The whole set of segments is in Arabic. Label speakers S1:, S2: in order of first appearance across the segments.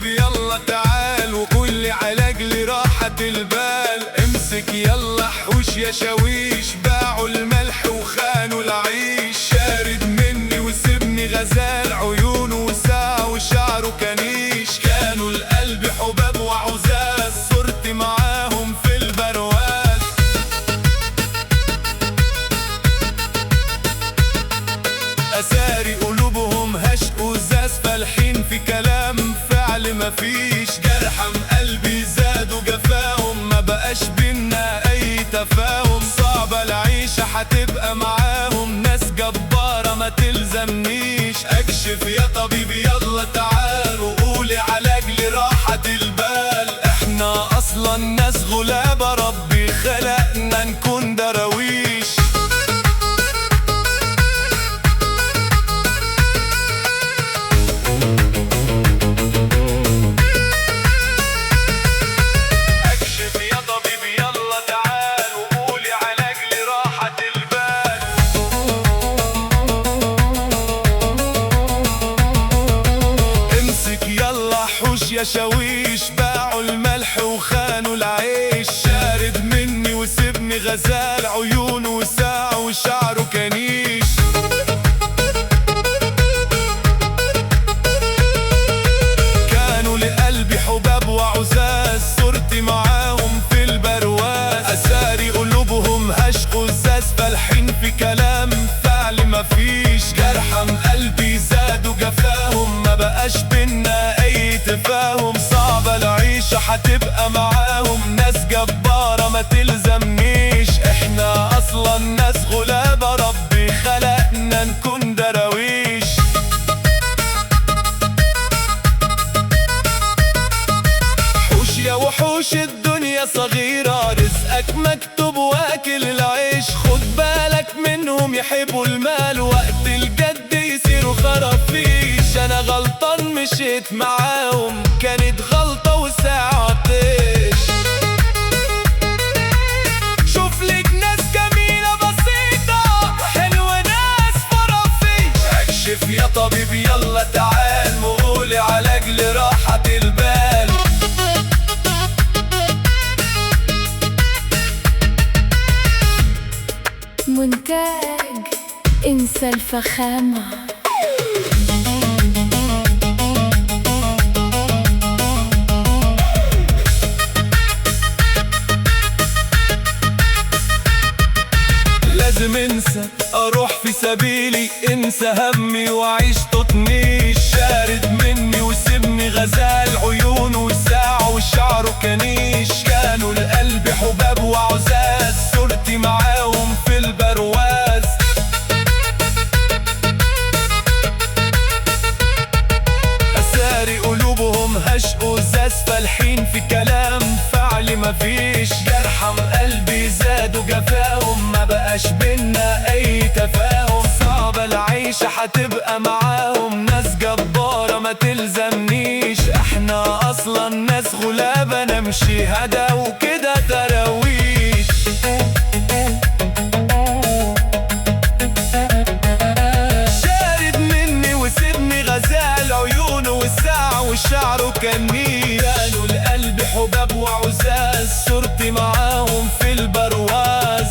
S1: طبيبي يلا تعال وقولي علاج لراحة البال. امسك يلا حوش يا شاويش، باعوا الملح وخانوا العيش. شارد مني وسيبني غزال، عيونه وساعة وشعره كنيش. كانوا القلب حباب وعزاز، صرت معاهم في البرواز. أساري قلوبهم هشق وزاز، فالحين في كلام فعل مفيش. جرحم قلبي زادوا جفاهم، ما بقاش بينا أي تفاهم. صعبة العيشة هتبقى معاهم، ناس جبارة ما تلزمنيش. أكشف يا طبيبي يلا تعال وقولي علاج لراحة البال. احنا أصلا ناس غلابة، ربي خلقنا نكون دراويش. يا شاويش باعوا الملح وخانوا العيش. شارد مني وسيبني غزال، عيونه وساعة وشعره كنيش. كانوا لقلبي حباب وعزاز، صرت معاهم في البرواز. أساري قلوبهم هشق وزاز، فالحين في كلام فعل مفيش. جرحم قلبي زادوا جفاهم، ما بقاش بينا أي تفاهم. صعبة العيشة هتبقى معاهم، ناس جبارة ما تلزمنيش. احنا أصلا ناس غلابة، ربي خلقنا نكون دراويش. حوش يا وحوش الدنيا صغيرة، رزقك مكتوب واكل العيش. خد بالك منهم يحبوا المال، وقت الجد يصيروا خرافيش. أنا غلطان مشيت معاهم، كانت غلطة وساعة طيش. شوف لك ناس جميلة بسيطة، حلوة ناس فرافيش. اكشف يا طبيبي يلا تعال وقولي علاج لراحة البال.
S2: منتج انسى الفخامة.
S1: لازم انسى اروح في سبيلي، انسى همي وعيش تطنيش. شارد مني وسيبني غزال، عيونه وساعة وشعره كنيش. كانوا القلب حباب وعزاز، صرت معاهم في البرواز. أساري قلوبهم هشق وزاز، فالحين في كلام فعل مفيش. جرحم قلبي زادوا جفاهم، ما بقاش بينا أي تفاهم. صعبة العيشة هتبقى معاهم، ناس جبارة ما تلزمنيش. احنا أصلا ناس غلابة، نمشي هدا وكده دراويش. شارد مني وسيبني غزال، عيونه والساعة وشعره كنيش. كانوا القلب حباب وعزاز، صرت معاهم في البرواز.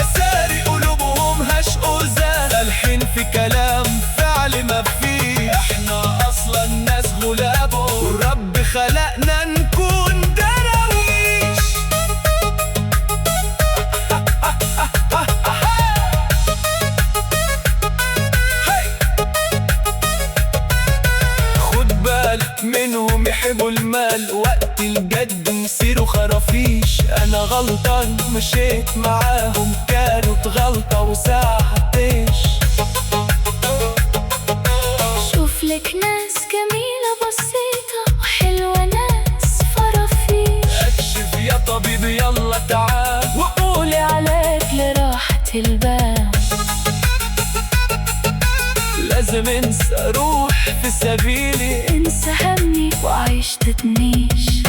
S1: أساري قلوبهم هشق وزاز، الحين في كلام فعل مفيش. احنا أصلا ناس غلابة، ورب خلقنا نكون دراويش. خد بالك منهم يحبوا المال، وقت الجد يصيروا خرافيش. انا غلطان مشيت معاهم، كانت غلطة وساعة طيش.
S2: شوف لك ناس جميلة بسيطة، وحلوة ناس فرافيش.
S1: اكشف يا طبيبي يلا تعال
S2: وقولي علاج لراحة البال.
S1: لازم انسى اروح في سبيلي،
S2: انسى همي وعيش تتنيش.